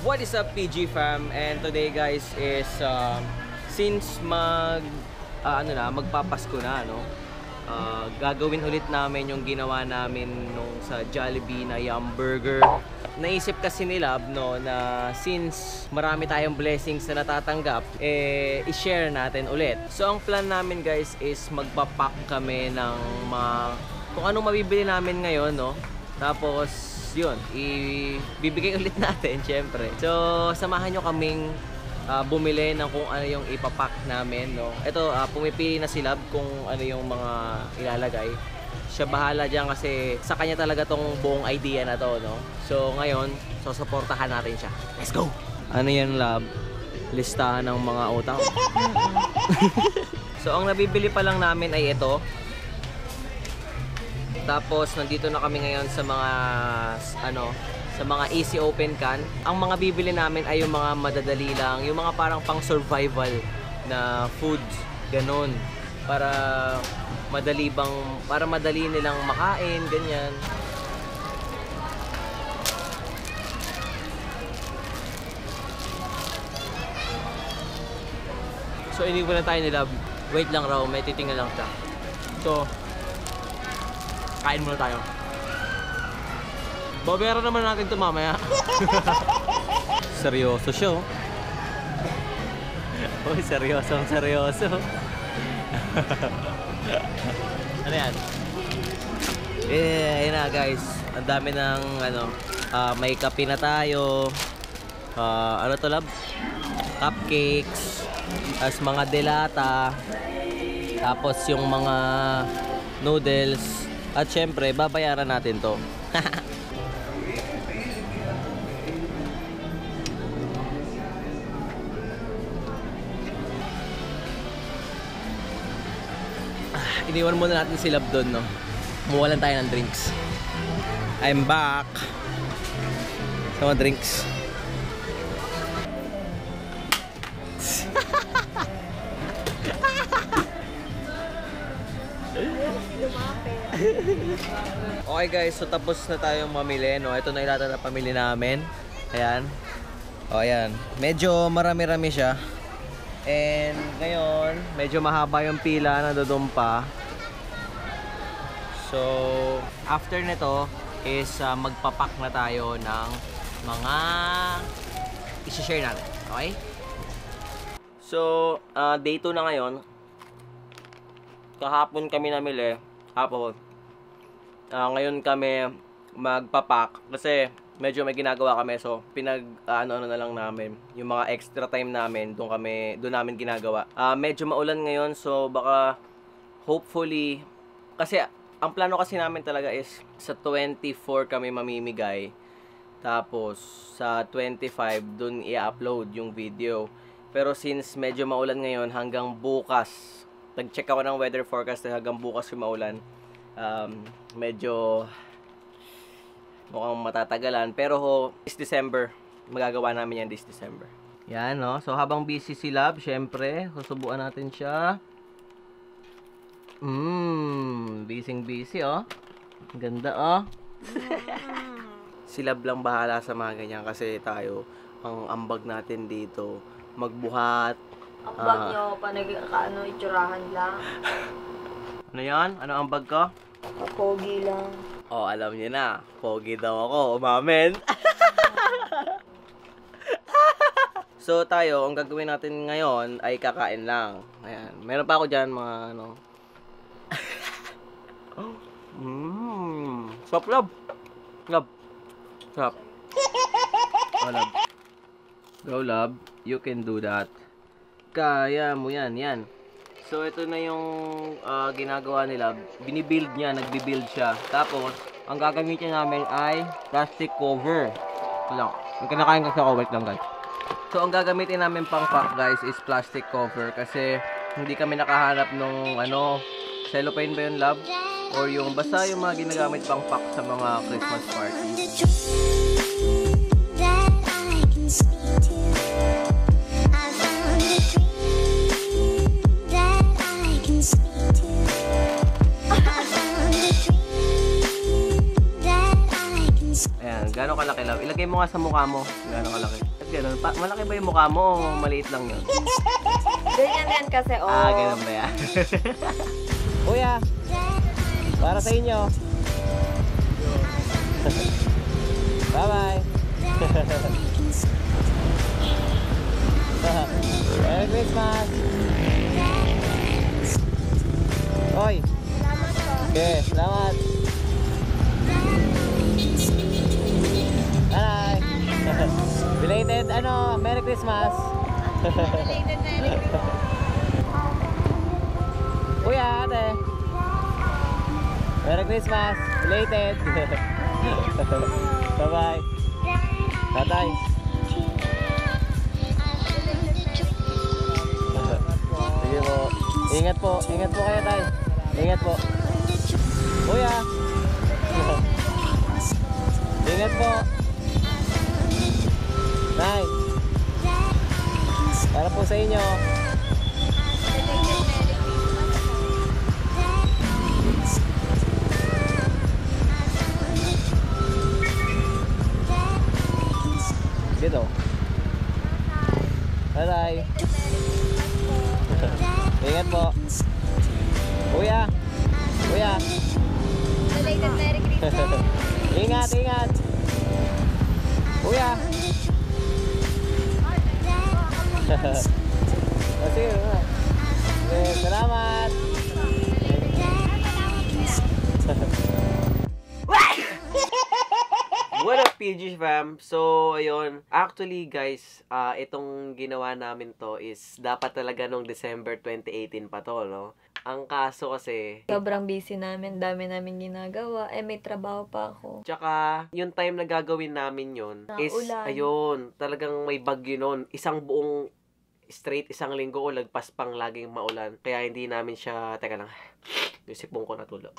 What is up, PG fam? And today guys is since magpapasko na, no? Gagawin ulit namin yung ginawa namin nung sa Jollibee na Yum Burger. Naisip kasi ni Lab, no, na since marami tayong blessings na natatanggap, i-share natin ulit. So ang plan namin guys is magpapack kami ng kung anong mabibili namin ngayon, no? Tapos yun, ibibigay ulit natin syempre. So samahan nyo kaming bumili ng kung ano yung ipapack namin, no? Ito, pumipili na si Lab kung ano yung mga ilalagay. Siya bahala dyan kasi sa kanya talaga tong buong idea na to, no? So ngayon, susuportahan natin siya. Let's go! Ano yan, Lab? Listahan ng mga utang. So ang nabibili pa lang namin ay ito. Tapos nandito na kami ngayon sa mga sa mga easy open can. Ang mga bibili namin ay yung mga madadali lang, yung mga parang pang survival na foods, ganun. Para madali nilang makain, ganyan. So iniwan na tayo ni Lab. Wait lang raw, may titingnan lang siya. So kain muna tayo. Babayaran naman natin ito mamaya. Seryoso siya, oh. Uy, seryoso. Ano yan? Ayun na guys. Ang dami ng may kape na tayo. Ano to, Lab? Cupcakes. As mga delata. Tapos yung mga noodles. At syempre, babayaran natin to. Iniwan muna natin si Lab doon, no? Muwalan tayo ng drinks. I'm back. Sa mga drinks. Okay guys, so tapos na tayong mamili, no? Ito na ilata na pamili namin. Ayan. O ayan. Medyo marami-rami siya. And ngayon, medyo mahaba yung pila na doon pa. So, after nito is magpapack na tayo ng mga i-share natin. Okay? So, day 2 na ngayon. Kahapon kami namili. Hapon. Ngayon kami magpapack kasi medyo may ginagawa kami, so ano na lang namin yung mga extra time namin doon namin ginagawa. Medyo maulan ngayon, so baka hopefully kasi ang plano kasi namin talaga is sa 24 kami mamimigay, tapos sa 25 doon i-upload yung video. Pero since medyo maulan ngayon, hanggang bukas, nag-check ako ng weather forecast, hanggang bukas yung maulan. Medyo mukhang matatagalan, pero this December magagawa namin yan this December. Yan, no? So habang busy si Lab, syempre susubuan natin siya. Busy, oh. Ganda, oh. Si Lab lang bahala sa mga ganyan kasi tayo, ang ambag natin dito magbuhat. Ambag nyo pa itsurahan lang. Ano yan? Ano ang bag ko? Pogi lang. Oh, alam niyo na. Pogi daw ako. Umamen. So, tayo, ang gagawin natin ngayon ay kakain lang. Ayan. Meron pa ako dyan, mga Stop, Lab. Lab. Stop. Oh, Lab. Go, Lab. You can do that. Kaya mo yan, yan. So, ito na yung ginagawa nila. Binibuild niya, nagbibuild siya. Tapos, ang gagamitin namin ay plastic cover. Ito lang. Ang kinakain kasi ako, wait lang guys. So, ang gagamitin namin pang pack guys is plastic cover. Kasi, hindi kami nakahanap nung cellophane ba yun, Lab? Or yung basta yung mga ginagamit pang pack sa mga Christmas party. Gano'ng kalaki love? Ilagay mo nga sa mukha mo. Gano'ng kalaki? At gano'n, malaki ba yung mukha mo o maliit lang yun? Ganyan yan kasi, oh. Gano'n ba yan? Kuya, para sa inyo. Bye-bye. Merry Christmas. Oy. Okay, salamat. Bye. Belated Merry Christmas. Belated Merry Christmas. Kuya, ate. Merry Christmas. Belated. Bye-bye. Tatay. Sige po. Ingat po. Ingat po kayo, tay. Ingat po. Kuya. Ingat po. Nay. Para po sa inyo. Dito. Bye-bye. Ingat po. Kuya. Kuya. Belated Merry Christmas. Ingat, ingat. Kuya. Sige. Okay, salamat. What up, PG fam? So, ayun. Actually, guys, itong ginawa namin to is dapat talaga nung December 2018 pa to, no? Ang kaso kasi... Sobrang busy namin, dami namin ginagawa. May trabaho pa ako. Tsaka, yung time na gagawin namin yun is, Ulan. ayun, talagang may bagyo nun. Isang buong straight, isang linggo o lagpas pang laging maulan. Kaya hindi namin siya... Teka lang, yung sipong ko natulo.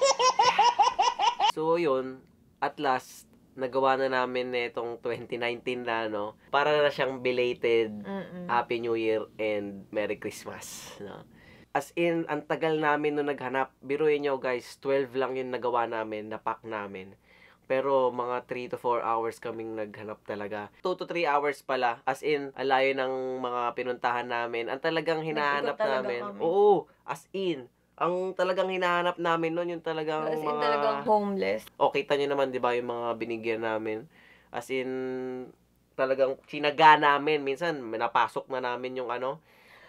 So, yun, at last, nagawa na namin itong 2019 na, no? Para na siyang belated Happy New Year and Merry Christmas, no? As in, ang tagal namin nung naghanap. Biruin nyo guys, 12 lang yung nagawa namin, napack namin. Pero mga 3 to 4 hours kaming naghanap talaga. 2 to 3 hours pala. As in, alayo ng mga pinuntahan namin. Ang talagang hinahanap Nag-ikot talaga namin. kami. Oo, as in. Ang talagang hinahanap namin nun, yung talagang As in mga... talagang homeless. O, kita nyo naman, di ba, yung mga binigyan namin. As in, talagang sinaga namin. Minsan, napasok na namin yung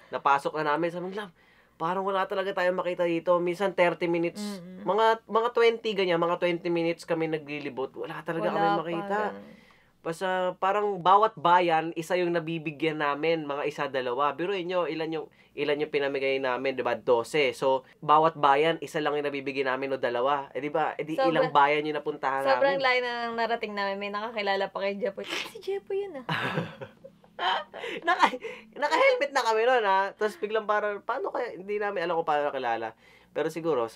napasok na namin. Sabi lang, parang wala talaga tayong makita dito. Minsan, 30 minutes. Mga 20 ganyan, mga 20 minutes kami naglilibot. Wala talaga kami makita. Basta parang bawat bayan, isa yung nabibigyan namin, mga isa, dalawa. Biruin nyo, ilan yung pinamigay namin, 'di ba? 12. So, bawat bayan, isa lang yung nabibigyan namin o dalawa. 'Di ba? Ilang bayan yung napuntahan Sobrang namin. layo na nang narating namin. May nakakilala pa kay Jepoy. Si Jepoy yun Naka-helmet na kami noon, ha. Tapos biglang parang, paano kaya, hindi namin alam kung paano nakilala. Pero siguro,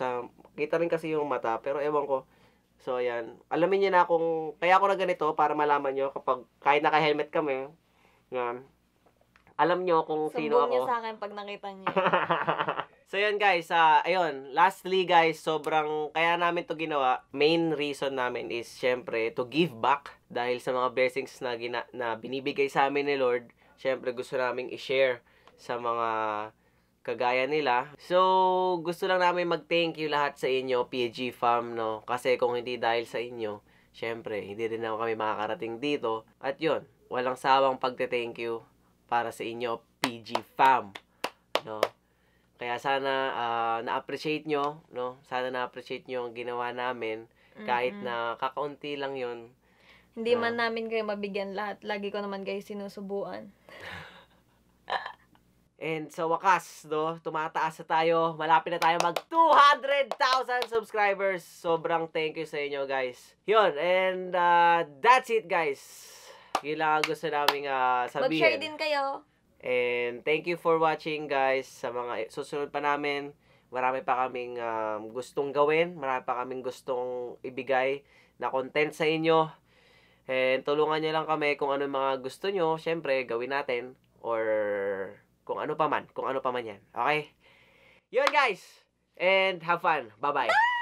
kita rin kasi yung mata, pero ewan ko. So, ayan. Alamin niyo na kung, kaya ako na ganito, para malaman niyo kapag, kahit naka-helmet kami, yan. Alam niyo kung sino Sumbong niyo ako. sa akin pag nakita niyo. So, yun guys, ayun, lastly guys, kaya namin to ginawa, main reason namin is, syempre, to give back, dahil sa mga blessings na binibigay sa amin ni Lord, syempre, gusto namin i-share sa mga kagaya nila. So, gusto lang namin mag-thank you lahat sa inyo, PG fam, no? Kasi kung hindi dahil sa inyo, syempre, hindi rin naman kami makakarating dito. At yun, walang sawang pagte-thank you para sa inyo, PG fam, no? Kaya sana na-appreciate nyo, no? Sana na-appreciate nyo ang ginawa namin. Kahit na kakaunti lang yun. Hindi man namin kayo mabigyan lahat. Lagi ko naman kayo sinusubuan. And sa wakas, no? Tumataas na tayo. Malapit na tayo mag 200,000 subscribers. Sobrang thank you sa inyo, guys. Yun, and that's it, guys. Yun lang ang gusto namin sabihin. Mag-share din kayo. And thank you for watching, guys. Sa mga susunod pa namin, marami pa kaming gustong gawin. Marami pa kaming gustong ibigay na content sa inyo. And tulungan nyo lang kami kung ano mga gusto nyo. Siyempre, gawin natin. Or kung ano pa man yan. Okay? Yun, guys. And have fun. Bye-bye.